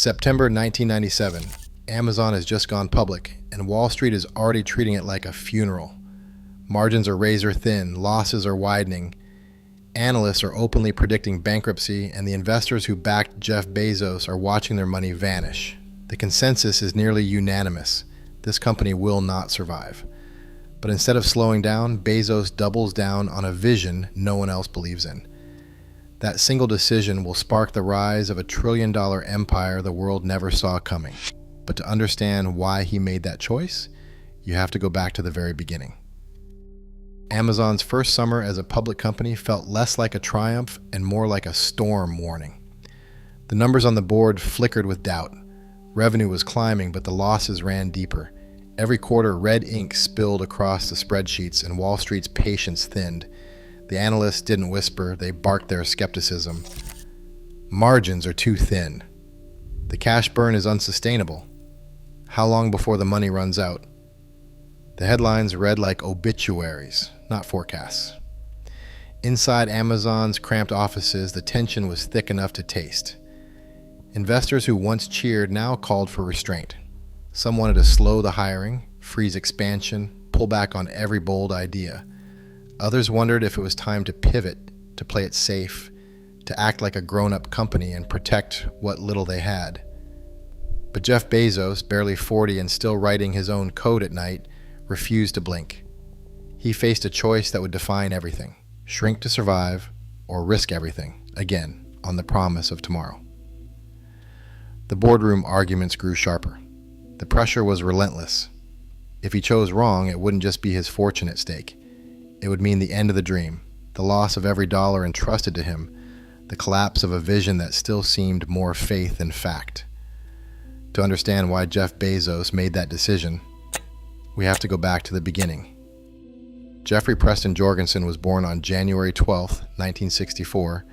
September 1997. Amazon has just gone public, and Wall Street is already treating it like a funeral. Margins are razor thin, losses are widening, analysts are openly predicting bankruptcy, and the investors who backed Jeff Bezos are watching their money vanish. The consensus is nearly unanimous. This company will not survive. But instead of slowing down, Bezos doubles down on a vision no one else believes in. That single decision will spark the rise of a trillion-dollar empire the world never saw coming. But to understand why he made that choice, you have to go back to the very beginning. Amazon's first summer as a public company felt less like a triumph and more like a storm warning. The numbers on the board flickered with doubt. Revenue was climbing, but the losses ran deeper. Every quarter, red ink spilled across the spreadsheets, and Wall Street's patience thinned. The analysts didn't whisper, they barked their skepticism. Margins are too thin. The cash burn is unsustainable. How long before the money runs out? The headlines read like obituaries, not forecasts. Inside Amazon's cramped offices, the tension was thick enough to taste. Investors who once cheered now called for restraint. Some wanted to slow the hiring, freeze expansion, pull back on every bold idea. Others wondered if it was time to pivot, to play it safe, to act like a grown-up company and protect what little they had. But Jeff Bezos, barely 40 and still writing his own code at night, refused to blink. He faced a choice that would define everything: shrink to survive or risk everything, again, on the promise of tomorrow. The boardroom arguments grew sharper. The pressure was relentless. If he chose wrong, it wouldn't just be his fortune at stake. It would mean the end of the dream, the loss of every dollar entrusted to him, the collapse of a vision that still seemed more faith than fact. To understand why Jeff Bezos made that decision, we have to go back to the beginning. Jeffrey Preston Jorgensen was born on January 12, 1964,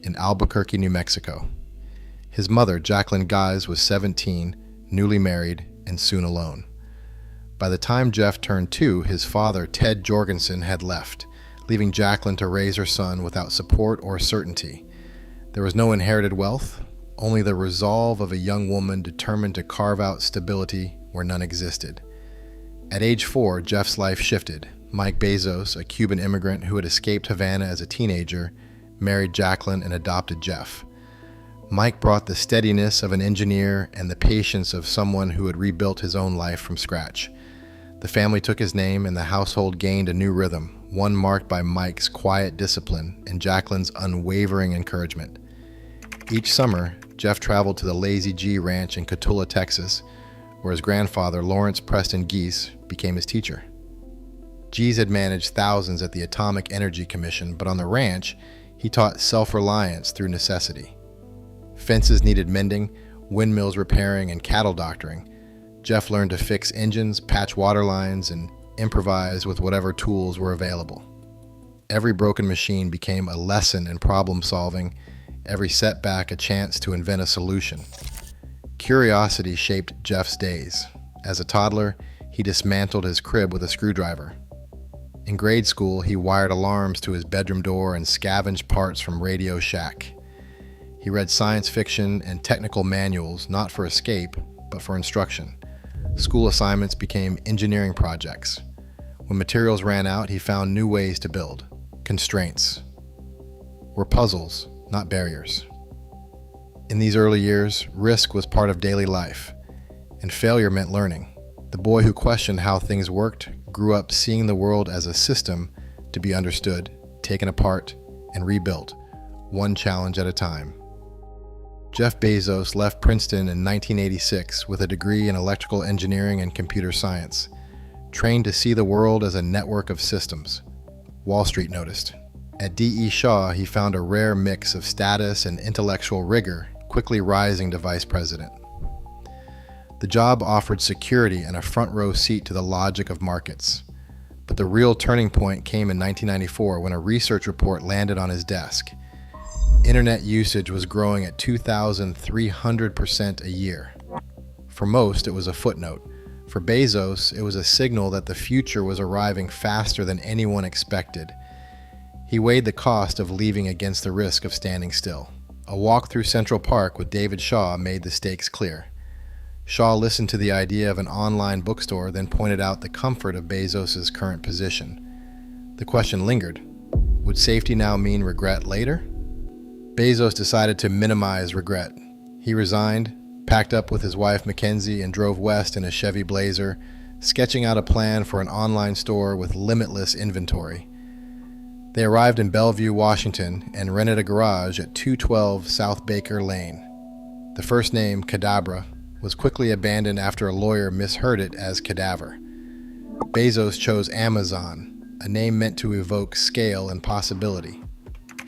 in Albuquerque, New Mexico. His mother, Jacqueline Guise, was 17, newly married, and soon alone. By the time Jeff turned 2, his father, Ted Jorgensen, had left, leaving Jacqueline to raise her son without support or certainty. There was no inherited wealth, only the resolve of a young woman determined to carve out stability where none existed. At age 4, Jeff's life shifted. Mike Bezos, a Cuban immigrant who had escaped Havana as a teenager, married Jacqueline and adopted Jeff. Mike brought the steadiness of an engineer and the patience of someone who had rebuilt his own life from scratch. The family took his name, and the household gained a new rhythm, one marked by Mike's quiet discipline and Jacqueline's unwavering encouragement. Each summer, Jeff traveled to the Lazy G Ranch in Cotulla, Texas, where his grandfather, Lawrence Preston Gies, became his teacher. Gies had managed thousands at the Atomic Energy Commission, but on the ranch, he taught self-reliance through necessity. Fences needed mending, windmills repairing, and cattle doctoring. Jeff learned to fix engines, patch water lines, and improvise with whatever tools were available. Every broken machine became a lesson in problem solving, every setback a chance to invent a solution. Curiosity shaped Jeff's days. As a toddler, he dismantled his crib with a screwdriver. In grade school, he wired alarms to his bedroom door and scavenged parts from Radio Shack. He read science fiction and technical manuals, not for escape, but for instruction. School assignments became engineering projects. When materials ran out, he found new ways to build. Constraints were puzzles, not barriers. In these early years, risk was part of daily life, and failure meant learning. The boy who questioned how things worked grew up seeing the world as a system to be understood, taken apart, and rebuilt, one challenge at a time. Jeff Bezos left Princeton in 1986 with a degree in electrical engineering and computer science, trained to see the world as a network of systems. Wall Street noticed. At D.E. Shaw, he found a rare mix of status and intellectual rigor, quickly rising to vice president. The job offered security and a front-row seat to the logic of markets. But the real turning point came in 1994 when a research report landed on his desk. Internet usage was growing at 2,300% a year. For most, it was a footnote. For Bezos, it was a signal that the future was arriving faster than anyone expected. He weighed the cost of leaving against the risk of standing still. A walk through Central Park with David Shaw made the stakes clear. Shaw listened to the idea of an online bookstore, then pointed out the comfort of Bezos' current position. The question lingered. Would safety now mean regret later? Bezos decided to minimize regret. He resigned, packed up with his wife Mackenzie, and drove west in a Chevy Blazer, sketching out a plan for an online store with limitless inventory. They arrived in Bellevue, Washington, and rented a garage at 212 South Baker Lane. The first name, Cadabra, was quickly abandoned after a lawyer misheard it as cadaver. Bezos chose Amazon, a name meant to evoke scale and possibility.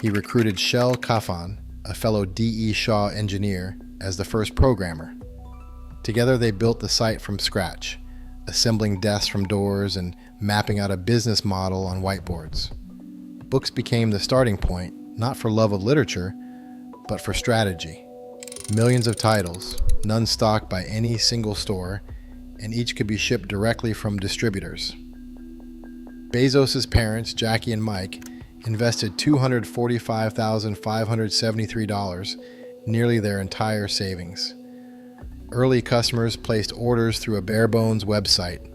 He recruited Shel Kafan, a fellow D.E. Shaw engineer, as the first programmer. Together they built the site from scratch, assembling desks from doors and mapping out a business model on whiteboards. Books became the starting point, not for love of literature, but for strategy. Millions of titles, none stocked by any single store, and each could be shipped directly from distributors. Bezos' parents, Jackie and Mike, invested $245,573, nearly their entire savings. Early customers placed orders through a bare-bones website.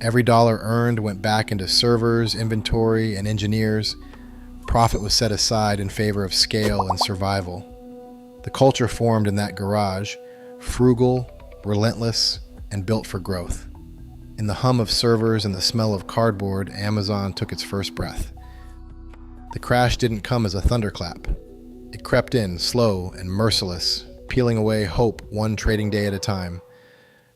Every dollar earned went back into servers, inventory, and engineers. Profit was set aside in favor of scale and survival. The culture formed in that garage, frugal, relentless, and built for growth. In the hum of servers and the smell of cardboard, Amazon took its first breath. The crash didn't come as a thunderclap. It crept in, slow and merciless, peeling away hope one trading day at a time.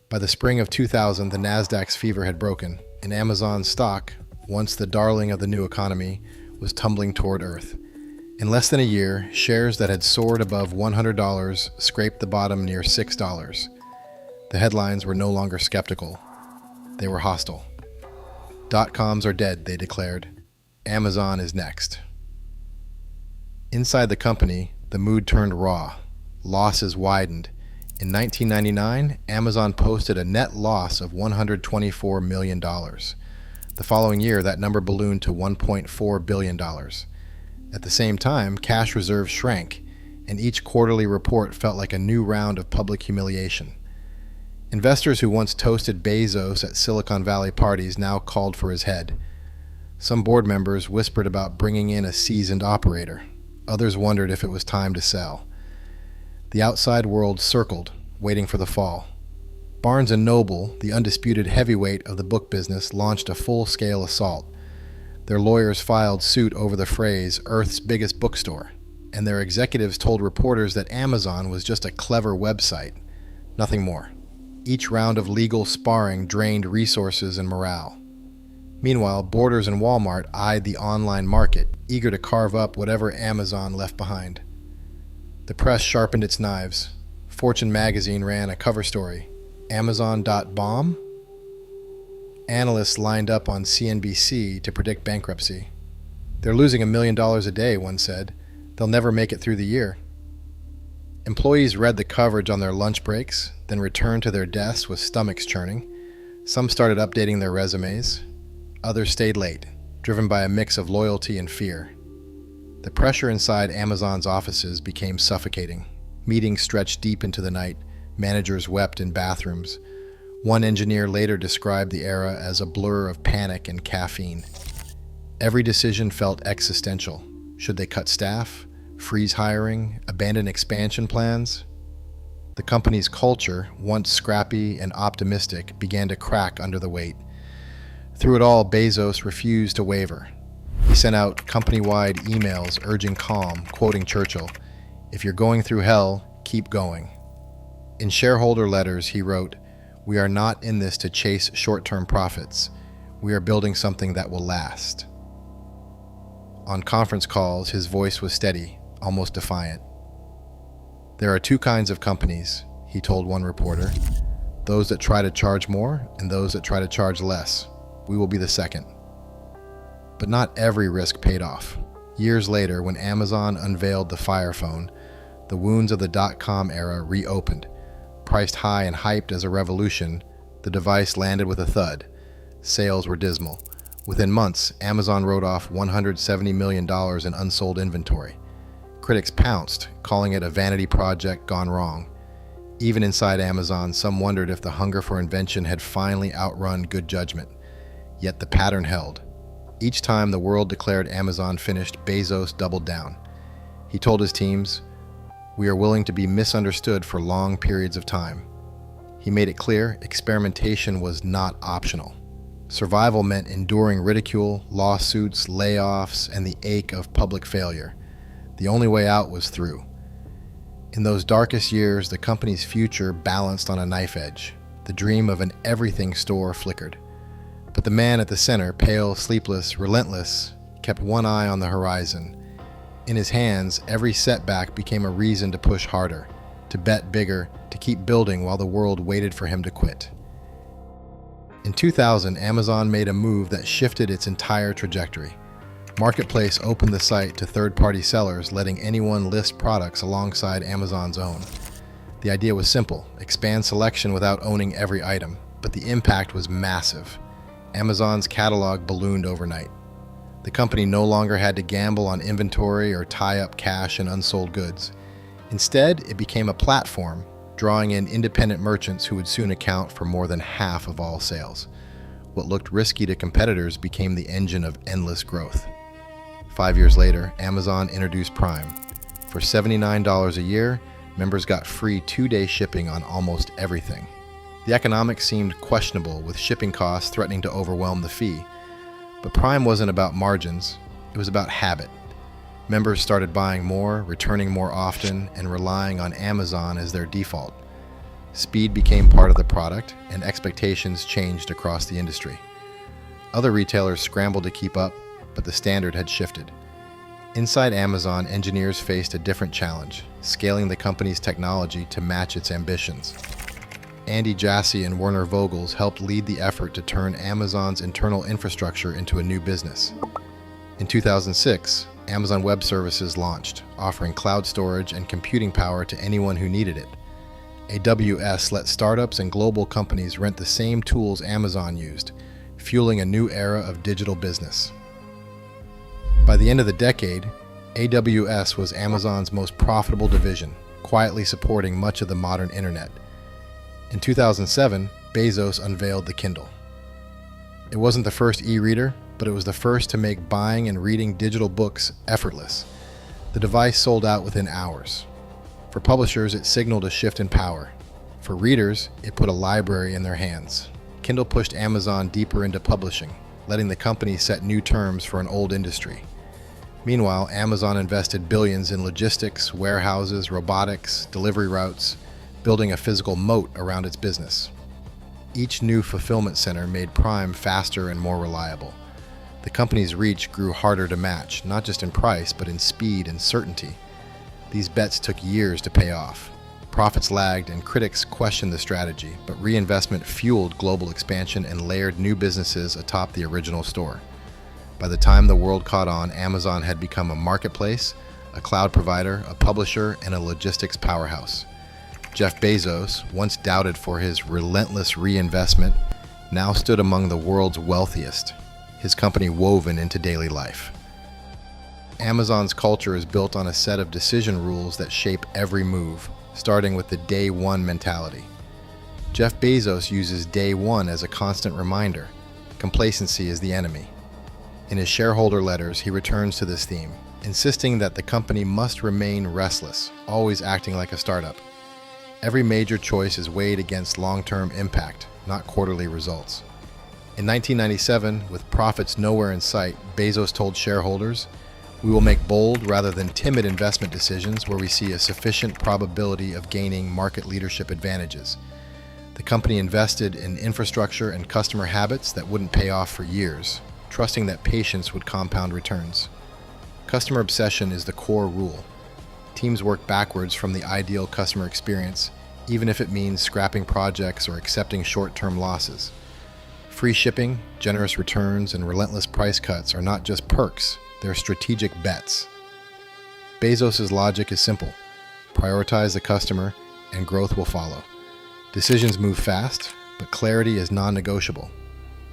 By the spring of 2000, the Nasdaq's fever had broken, and Amazon's stock, once the darling of the new economy, was tumbling toward earth. In less than a year, shares that had soared above $100 scraped the bottom near $6. The headlines were no longer skeptical. They were hostile. .coms are dead, they declared. Amazon is next. Inside the company, the mood turned raw. Losses widened. In 1999, Amazon posted a net loss of $124 million. The following year, that number ballooned to $1.4 billion. At the same time, cash reserves shrank, and each quarterly report felt like a new round of public humiliation. Investors who once toasted Bezos at Silicon Valley parties now called for his head. Some board members whispered about bringing in a seasoned operator. Others wondered if it was time to sell. The outside world circled, waiting for the fall. Barnes & Noble, the undisputed heavyweight of the book business, launched a full-scale assault. Their lawyers filed suit over the phrase, Earth's biggest bookstore, and their executives told reporters that Amazon was just a clever website, nothing more. Each round of legal sparring drained resources and morale. Meanwhile, Borders and Walmart eyed the online market, eager to carve up whatever Amazon left behind. The press sharpened its knives. Fortune magazine ran a cover story, Amazon.bomb? Analysts lined up on CNBC to predict bankruptcy. They're losing $1 million a day, one said. They'll never make it through the year. Employees read the coverage on their lunch breaks, then returned to their desks with stomachs churning. Some started updating their resumes. Others stayed late, driven by a mix of loyalty and fear. The pressure inside Amazon's offices became suffocating. Meetings stretched deep into the night. Managers wept in bathrooms. One engineer later described the era as a blur of panic and caffeine. Every decision felt existential. Should they cut staff, freeze hiring, abandon expansion plans? The company's culture, once scrappy and optimistic, began to crack under the weight. Through it all, Bezos refused to waver. He sent out company-wide emails urging calm, quoting Churchill, "If you're going through hell, keep going." In shareholder letters, he wrote, "We are not in this to chase short-term profits. We are building something that will last." On conference calls, his voice was steady, almost defiant. "There are two kinds of companies," he told one reporter. "Those that try to charge more and those that try to charge less. We will be the second." But not every risk paid off. Years later, when Amazon unveiled the Fire Phone, the wounds of the dot-com era reopened. Priced high and hyped as a revolution, the device landed with a thud. Sales were dismal. Within months, Amazon wrote off $170 million in unsold inventory. Critics pounced, calling it a vanity project gone wrong. Even inside Amazon, some wondered if the hunger for invention had finally outrun good judgment. Yet the pattern held. Each time the world declared Amazon finished, Bezos doubled down. He told his teams, "We are willing to be misunderstood for long periods of time." He made it clear experimentation was not optional. Survival meant enduring ridicule, lawsuits, layoffs, and the ache of public failure. The only way out was through. In those darkest years, the company's future balanced on a knife edge. The dream of an everything store flickered. But the man at the center, pale, sleepless, relentless, kept one eye on the horizon. In his hands, every setback became a reason to push harder, to bet bigger, to keep building while the world waited for him to quit. In 2000, Amazon made a move that shifted its entire trajectory. Marketplace opened the site to third-party sellers, letting anyone list products alongside Amazon's own. The idea was simple: expand selection without owning every item, but the impact was massive. Amazon's catalog ballooned overnight. The company no longer had to gamble on inventory or tie up cash in unsold goods. Instead, it became a platform, drawing in independent merchants who would soon account for more than half of all sales. What looked risky to competitors became the engine of endless growth. 5 years later, Amazon introduced Prime. For $79 a year, members got free 2-day shipping on almost everything. The economics seemed questionable, with shipping costs threatening to overwhelm the fee. But Prime wasn't about margins, it was about habit. Members started buying more, returning more often, and relying on Amazon as their default. Speed became part of the product, and expectations changed across the industry. Other retailers scrambled to keep up, but the standard had shifted. Inside Amazon, engineers faced a different challenge: scaling the company's technology to match its ambitions. Andy Jassy and Werner Vogels helped lead the effort to turn Amazon's internal infrastructure into a new business. In 2006, Amazon Web Services launched, offering cloud storage and computing power to anyone who needed it. AWS let startups and global companies rent the same tools Amazon used, fueling a new era of digital business. By the end of the decade, AWS was Amazon's most profitable division, quietly supporting much of the modern internet. In 2007, Bezos unveiled the Kindle. It wasn't the first e-reader, but it was the first to make buying and reading digital books effortless. The device sold out within hours. For publishers, it signaled a shift in power. For readers, it put a library in their hands. Kindle pushed Amazon deeper into publishing, letting the company set new terms for an old industry. Meanwhile, Amazon invested billions in logistics, warehouses, robotics, delivery routes, building a physical moat around its business. Each new fulfillment center made Prime faster and more reliable. The company's reach grew harder to match, not just in price, but in speed and certainty. These bets took years to pay off. Profits lagged and critics questioned the strategy, but reinvestment fueled global expansion and layered new businesses atop the original store. By the time the world caught on, Amazon had become a marketplace, a cloud provider, a publisher, and a logistics powerhouse. Jeff Bezos, once doubted for his relentless reinvestment, now stood among the world's wealthiest, his company woven into daily life. Amazon's culture is built on a set of decision rules that shape every move, starting with the day one mentality. Jeff Bezos uses day one as a constant reminder. Complacency is the enemy. In his shareholder letters, he returns to this theme, insisting that the company must remain restless, always acting like a startup. Every major choice is weighed against long-term impact, not quarterly results. In 1997, with profits nowhere in sight, Bezos told shareholders, "We will make bold rather than timid investment decisions where we see a sufficient probability of gaining market leadership advantages." The company invested in infrastructure and customer habits that wouldn't pay off for years, trusting that patience would compound returns. Customer obsession is the core rule. Teams work backwards from the ideal customer experience, even if it means scrapping projects or accepting short-term losses. Free shipping, generous returns, and relentless price cuts are not just perks, they're strategic bets. Bezos' logic is simple: prioritize the customer, and growth will follow. Decisions move fast, but clarity is non-negotiable.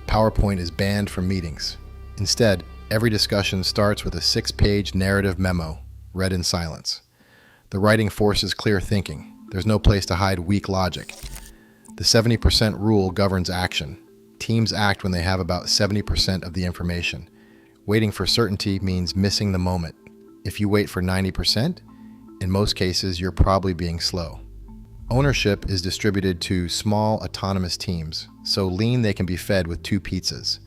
PowerPoint is banned from meetings. Instead, every discussion starts with a 6-page narrative memo. read in silence. The writing forces clear thinking. There's no place to hide weak logic. The 70% rule governs action. Teams act when they have about 70% of the information. Waiting for certainty means missing the moment. If you wait for 90%, in most cases, you're probably being slow. Ownership is distributed to small, autonomous teams, so lean they can be fed with 2 pizzas.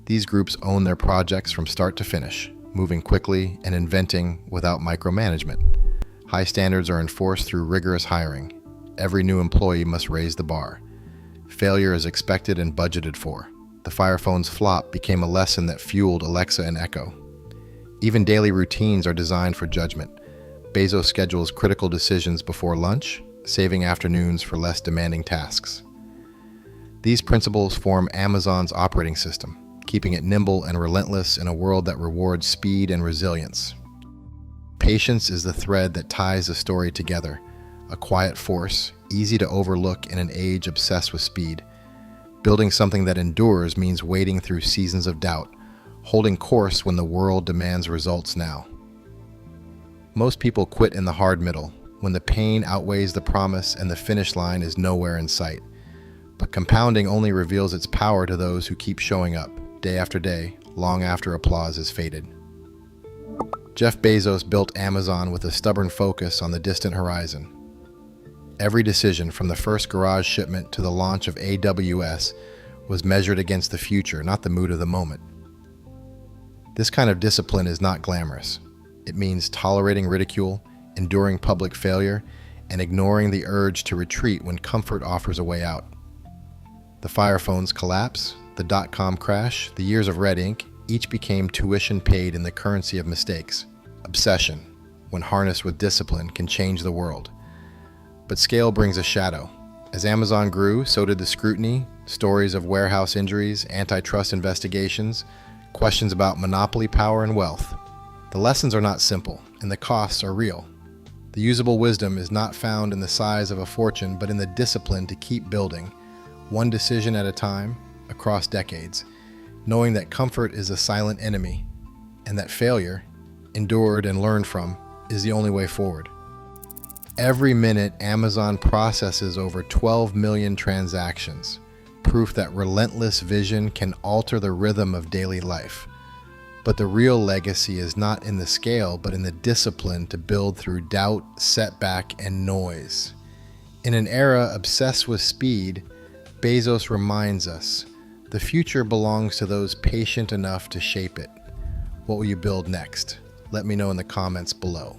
These groups own their projects from start to finish, moving quickly and inventing without micromanagement. High standards are enforced through rigorous hiring. Every new employee must raise the bar. Failure is expected and budgeted for. The Fire Phone's flop became a lesson that fueled Alexa and Echo. Even daily routines are designed for judgment. Bezos schedules critical decisions before lunch, saving afternoons for less demanding tasks. These principles form Amazon's operating system, keeping it nimble and relentless in a world that rewards speed and resilience. Patience is the thread that ties the story together, a quiet force, easy to overlook in an age obsessed with speed. Building something that endures means wading through seasons of doubt, holding course when the world demands results now. Most people quit in the hard middle, when the pain outweighs the promise and the finish line is nowhere in sight. But compounding only reveals its power to those who keep showing up, day after day, long after applause has faded. Jeff Bezos built Amazon with a stubborn focus on the distant horizon. Every decision, from the first garage shipment to the launch of AWS, was measured against the future, not the mood of the moment. This kind of discipline is not glamorous. It means tolerating ridicule, enduring public failure, and ignoring the urge to retreat when comfort offers a way out. The Fire Phone's collapse, the dot-com crash, the years of red ink, each became tuition paid in the currency of mistakes. Obsession, when harnessed with discipline, can change the world. But scale brings a shadow. As Amazon grew, so did the scrutiny, stories of warehouse injuries, antitrust investigations, questions about monopoly power and wealth. The lessons are not simple, and the costs are real. The usable wisdom is not found in the size of a fortune, but in the discipline to keep building, one decision at a time, across decades, knowing that comfort is a silent enemy, and that failure, endured and learned from, is the only way forward. Every minute, Amazon processes over 12 million transactions, proof that relentless vision can alter the rhythm of daily life. But the real legacy is not in the scale, but in the discipline to build through doubt, setback, and noise. In an era obsessed with speed, Bezos reminds us, the future belongs to those patient enough to shape it. What will you build next? Let me know in the comments below.